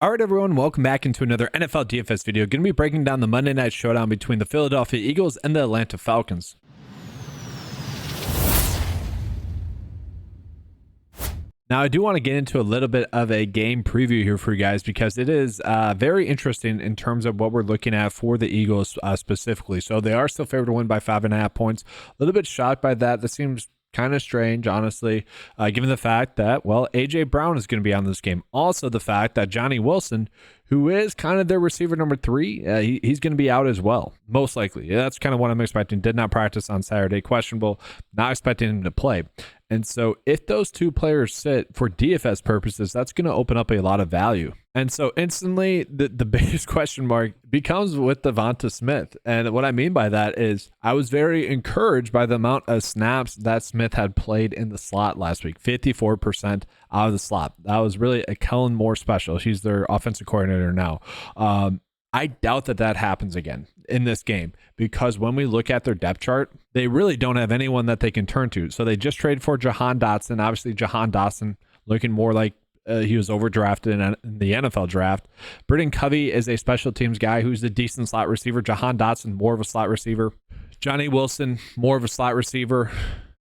All right, everyone, welcome back into another NFL DFS video. Going to be breaking down the Monday night showdown between the Philadelphia Eagles and the Atlanta Falcons. Now, I do want to get into a little bit of a game preview here for you guys because it is very interesting in terms of what we're looking at for the Eagles specifically. So they are still favored to win by 5.5 points. A little bit shocked by that. This seems kind of strange, honestly, given the fact that, well, A.J. Brown is going to be on this game. Also, the fact that Johnny Wilson, who is kind of their receiver number 3, he's going to be out as well, most likely. Yeah, that's kind of what I'm expecting. Did not practice on Saturday, questionable, not expecting him to play. And so if those two players sit for DFS purposes, that's going to open up a lot of value. And so instantly, the biggest question mark becomes with Devonta Smith. And what I mean by that is I was very encouraged by the amount of snaps that Smith had played in the slot last week, 54% out of the slot. That was really a Kellen Moore special. She's their offensive coordinator now. I doubt that happens again in this game because when we look at their depth chart, they really don't have anyone that they can turn to. So they just traded for Jahan Dotson. Obviously, Jahan Dotson looking more like he was overdrafted in the NFL draft. Britton Covey is a special teams guy who's a decent slot receiver. Jahan Dotson, more of a slot receiver. Johnny Wilson, more of a slot receiver.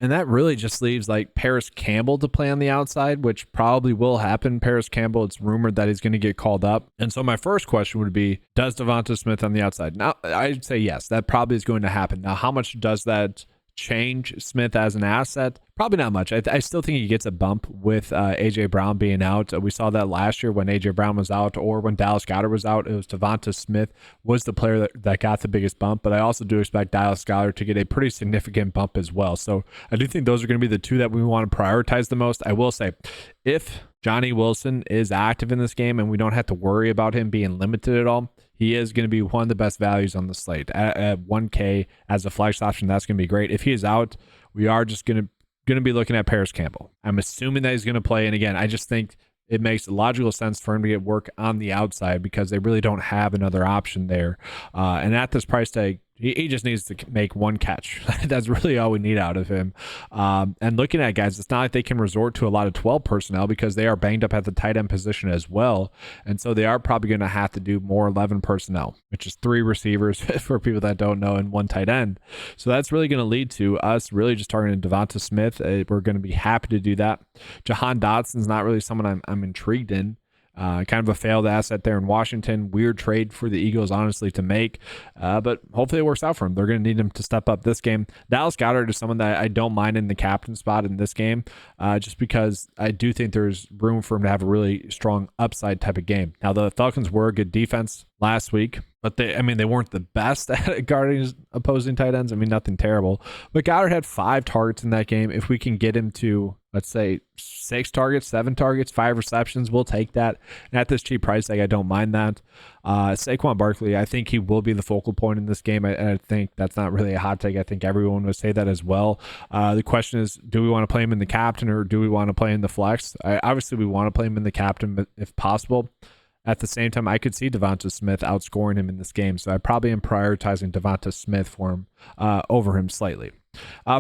And that really just leaves like Paris Campbell to play on the outside, which probably will happen. Paris Campbell, it's rumored that he's going to get called up. And so my first question would be, does Devonta Smith on the outside? Now, I'd say yes, that probably is going to happen. Now, how much does that change Smith as an asset? Probably not much. I still think he gets a bump with A.J. Brown being out. We saw that last year when A.J. Brown was out or when Dallas Goedert was out. It was Devonta Smith was the player that got the biggest bump, but I also do expect Dallas Goedert to get a pretty significant bump as well. So I do think those are going to be the two that we want to prioritize the most. I will say, if Johnny Wilson is active in this game and we don't have to worry about him being limited at all, he is going to be one of the best values on the slate at 1K as a flex option. That's going to be great. If he is out, we are just going to be looking at Paris Campbell. I'm assuming that he's going to play. And again, I just think it makes logical sense for him to get work on the outside because they really don't have another option there. And at this price tag, he just needs to make one catch. That's really all we need out of him. And looking at guys, it's not like they can resort to a lot of 12 personnel because they are banged up at the tight end position as well. And so they are probably going to have to do more 11 personnel, which is 3 receivers for people that don't know and 1 tight end. So that's really going to lead to us really just targeting Devonta Smith. We're going to be happy to do that. Jahan Dotson's not really someone I'm intrigued in. Kind of a failed asset there in Washington. Weird trade for the Eagles, honestly, to make. But hopefully it works out for him. They're going to need him to step up this game. Dallas Goedert is someone that I don't mind in the captain spot in this game, just because I do think there's room for him to have a really strong upside type of game. Now, the Falcons were a good defense last week, but they weren't the best at guarding opposing tight ends. Nothing terrible. But Goddard had 5 targets in that game. If we can get him to, let's say, 6 targets, 7 targets, 5 receptions, we'll take that. And at this cheap price tag, I don't mind that. Saquon Barkley, I think he will be the focal point in this game. I think that's not really a hot take. I think everyone would say that as well. The question is, do we want to play him in the captain or do we want to play in the flex? Obviously, we want to play him in the captain, but if possible. At the same time, I could see Devonta Smith outscoring him in this game, so I probably am prioritizing Devonta Smith for him over him slightly.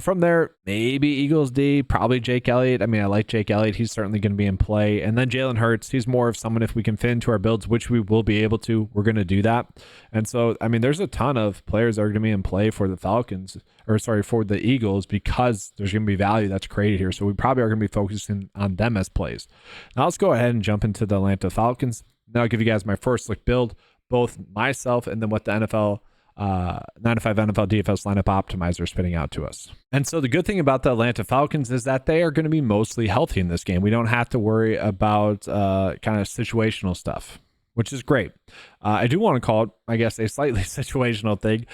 From there, maybe Eagles D, probably Jake Elliott. I like Jake Elliott. He's certainly going to be in play. And then Jalen Hurts, he's more of someone if we can fit into our builds, which we will be able to, we're going to do that. And so, there's a ton of players that are going to be in play for the for the Eagles because there's going to be value that's created here. So we probably are going to be focusing on them as plays. Now let's go ahead and jump into the Atlanta Falcons. Then I'll give you guys my first look build, both myself and then what the 95 NFL DFS lineup optimizer is spitting out to us. And so the good thing about the Atlanta Falcons is that they are going to be mostly healthy in this game. We don't have to worry about kind of situational stuff, which is great. I do want to call it, I guess, a slightly situational thing.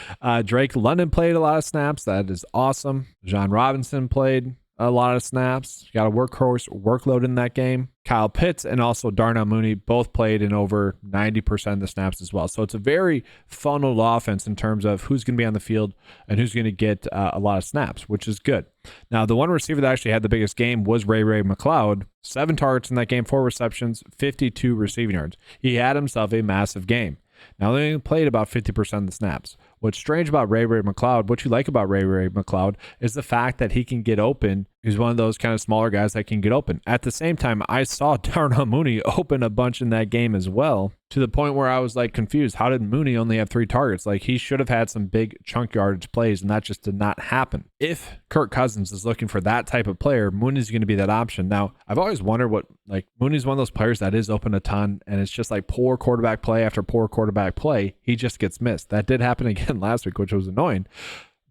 Drake London played a lot of snaps. That is awesome. John Robinson played a lot of snaps. Got a workload in that game. Kyle Pitts and also Darnell Mooney both played in over 90% of the snaps as well. So it's a very funneled offense in terms of who's going to be on the field and who's going to get a lot of snaps, which is good. Now, the one receiver that actually had the biggest game was Ray McCloud. 7 targets in that game, 4 receptions, 52 receiving yards. He had himself a massive game. Now, they only played about 50% of the snaps. What's strange about Ray McCloud, what you like about Ray McCloud, is the fact that he can get open He's one of those kind of smaller guys that can get open. At the same time, I saw Darnell Mooney open a bunch in that game as well, to the point where I was like confused. How did Mooney only have 3 targets? Like, he should have had some big chunk yardage plays, and that just did not happen. If Kirk Cousins is looking for that type of player, Mooney's going to be that option. Now, I've always wondered what, like, Mooney's one of those players that is open a ton, and it's just like poor quarterback play after poor quarterback play. He just gets missed. That did happen again last week, which was annoying.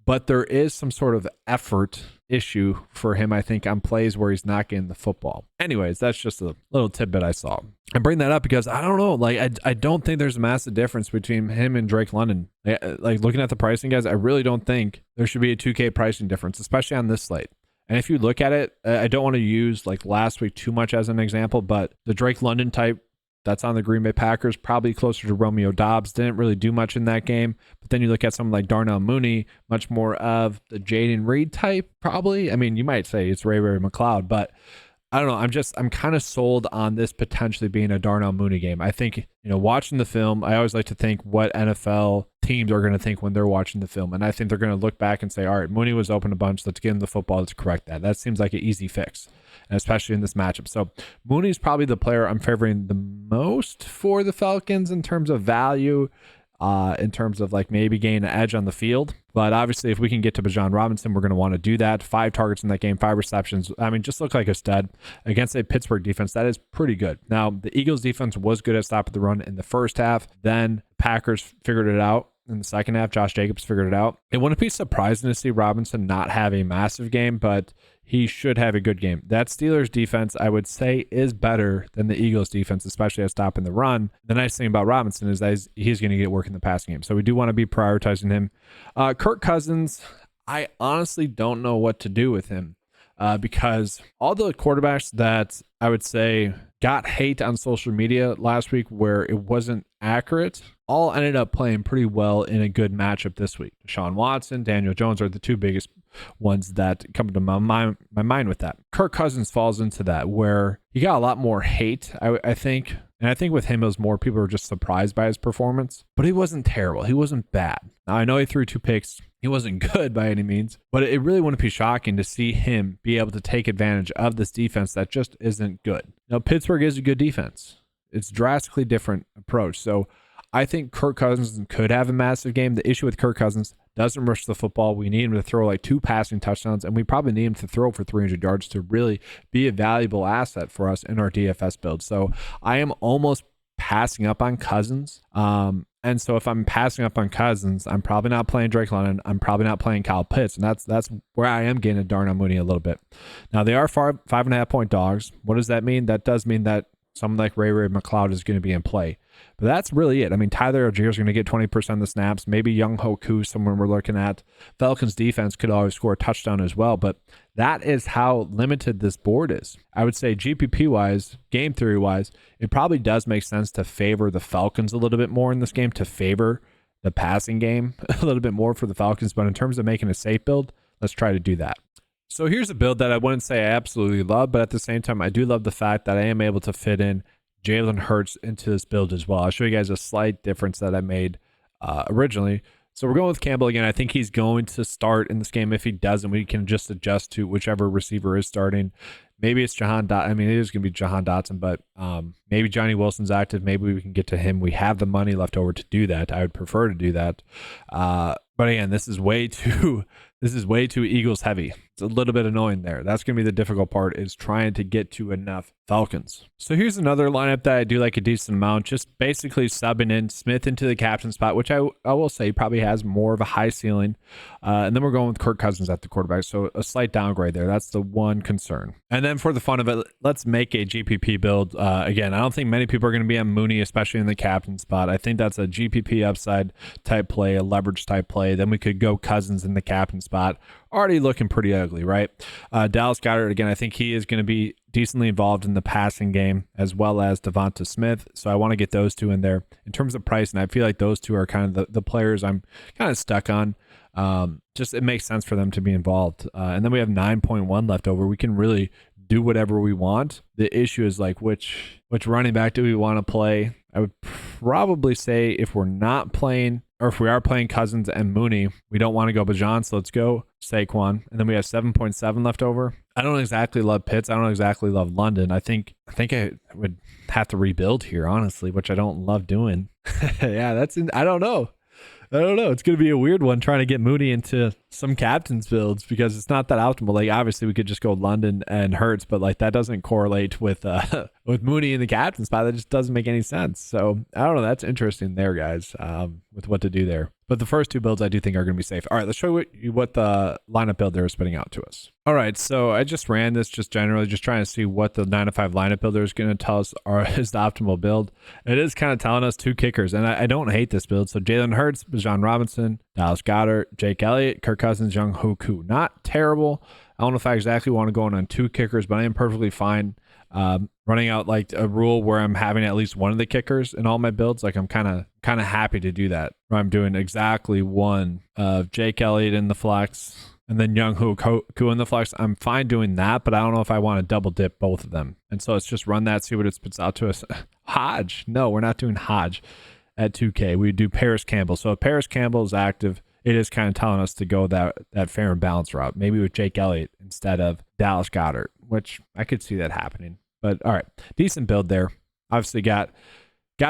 But there is some sort of effort issue for him, I think, on plays where he's not getting the football. Anyways, that's just a little tidbit I saw. I bring that up because I don't know, like, I don't think there's a massive difference between him and Drake London. Like, looking at the pricing, guys, I really don't think there should be a 2K pricing difference, especially on this slate. And if you look at it, I don't want to use like last week too much as an example, but the Drake London type that's on the Green Bay Packers, probably closer to Romeo Doubs. Didn't really do much in that game. But then you look at someone like Darnell Mooney, much more of the Jaden Reed type, probably. I mean, you might say it's Ray McLeod, but I don't know. I'm kind of sold on this potentially being a Darnell Mooney game. I think, watching the film, I always like to think what NFL teams are going to think when they're watching the film. And I think they're going to look back and say, all right, Mooney was open a bunch. Let's get him the football. Let's correct that. That seems like an easy fix, and especially in this matchup. So Mooney's probably the player I'm favoring the most for the Falcons in terms of value, in terms of like maybe gaining an edge on the field. But obviously, if we can get to Bijan Robinson, we're going to want to do that. 5 targets in that game, 5 receptions. I mean, just look like a stud against a Pittsburgh defense that is pretty good. Now, the Eagles defense was good at stopping the run in the first half. Then Packers figured it out in the second half. Josh Jacobs figured it out. It wouldn't be surprising to see Robinson not have a massive game, but he should have a good game. That Steelers defense, I would say, is better than the Eagles defense, especially at stopping the run. The nice thing about Robinson is that he's going to get work in the passing game. So we do want to be prioritizing him. Kirk Cousins, I honestly don't know what to do with him because all the quarterbacks that I would say got hate on social media last week where it wasn't accurate all ended up playing pretty well in a good matchup this week. Deshaun Watson, Daniel Jones are the 2 biggest ones that come to my mind with that. Kirk Cousins falls into that where he got a lot more hate, I think. And I think with him, it was more people were just surprised by his performance. But he wasn't terrible. He wasn't bad. Now, I know he threw 2 picks. He wasn't good by any means. But it really wouldn't be shocking to see him be able to take advantage of this defense that just isn't good. Now, Pittsburgh is a good defense. It's a drastically different approach. So I think Kirk Cousins could have a massive game. The issue with Kirk Cousins, doesn't rush the football. We need him to throw like 2 passing touchdowns, and we probably need him to throw for 300 yards to really be a valuable asset for us in our DFS build. So I am almost passing up on Cousins. And so if I'm passing up on Cousins, I'm probably not playing Drake London. I'm probably not playing Kyle Pitts. And that's where I am getting a Darnell Mooney a little bit. Now, they are 5.5 point dogs. What does that mean? That does mean that someone like Ray McLeod is going to be in play. But that's really it. I mean, Tyler Algier is going to get 20% of the snaps. Maybe Young Hoku, someone we're looking at. Falcons defense could always score a touchdown as well. But that is how limited this board is. I would say GPP-wise, game theory-wise, it probably does make sense to favor the Falcons a little bit more in this game, to favor the passing game a little bit more for the Falcons. But in terms of making a safe build, let's try to do that. So here's a build that I wouldn't say I absolutely love, but at the same time, I do love the fact that I am able to fit in Jalen Hurts into this build as well. I'll show you guys a slight difference that I made originally. So we're going with Campbell again. I think he's going to start in this game. If he doesn't, we can just adjust to whichever receiver is starting. Maybe it's Jahan Dotson. I mean, it is going to be Jahan Dotson, but maybe Johnny Wilson's active. Maybe we can get to him. We have the money left over to do that. I would prefer to do that. But again, this is way too Eagles heavy. It's a little bit annoying there. That's going to be the difficult part, is trying to get to enough Falcons. So here's another lineup that I do like a decent amount, just basically subbing in Smith into the captain spot, which I will say probably has more of a high ceiling. And then we're going with Kirk Cousins at the quarterback. So a slight downgrade there. That's the one concern. And then for the fun of it, let's make a GPP build. Again, I don't think many people are going to be on Mooney, especially in the captain spot. I think that's a GPP upside type play, a leverage type play. Then we could go Cousins in the captain spot. Already looking pretty ugly, right? Dallas Goedert, again, I think he is going to be decently involved in the passing game, as well as Devonta Smith. So I want to get those two in there. In terms of price, and I feel like those two are kind of the players I'm kind of stuck on. Just it makes sense for them to be involved. And then we have 9.1 left over. We can really do whatever we want. The issue is like which running back do we want to play? I would probably say if we're not playing or if we are playing Cousins and Mooney, we don't want to go Bajan, so let's go Saquon. And then we have 7.7 left over. I don't exactly love Pitts. I don't exactly love London. I think I would have to rebuild here, honestly, which I don't love doing. Yeah, I don't know. It's going to be a weird one trying to get Mooney into some captain's builds because it's not that optimal. Like, obviously, we could just go London and Hurts, but like that doesn't correlate with with Mooney in the captain's spot. That just doesn't make any sense. So I don't know. That's interesting there, guys, with what to do there. But the first two builds I do think are going to be safe. All right, let's show you what the lineup builder is spitting out to us. All right, so I just ran this just generally, just trying to see what the 9-to-5 lineup builder is going to tell us is the optimal build. It is kind of telling us 2 kickers, and I don't hate this build. So Jalen Hurts, Bijan Robinson, Dallas Goedert, Jake Elliott, Kirk Cousins, Younghoe Koo. Not terrible. I don't know if I exactly want to go on 2 kickers, but I am perfectly fine running out like a rule where I'm having at least one of the kickers in all my builds. Like I'm kind of happy to do that. Where I'm doing exactly one of Jake Elliott in the flex and then Younghoe Koo in the flex. I'm fine doing that, but I don't know if I want to double dip both of them. And so let's just run that, see what it spits out to us. Hodge. No, we're not doing Hodge at 2K. We do Paris Campbell. So if Paris Campbell is active, it is kind of telling us to go that fair and balanced route, maybe with Jake Elliott instead of Dallas Goedert, which I could see that happening. But all right, decent build there. Obviously got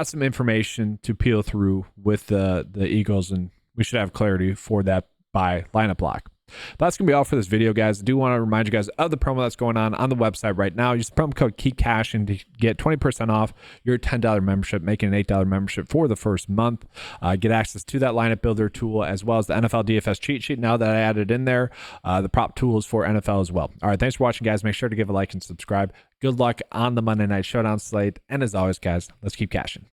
some information to peel through with the Eagles, and we should have clarity for that by lineup block. But that's going to be all for this video, guys. I do want to remind you guys of the promo that's going on the website right now. Use the promo code KEEPCASHING to get 20% off your $10 membership, making an $8 membership for the first month. Get access to that lineup builder tool as well as the NFL DFS cheat sheet now that I added in there, the prop tools for NFL as well. All right, thanks for watching, guys. Make sure to give a like and subscribe. Good luck on the Monday Night Showdown slate. And as always, guys, let's keep cashing.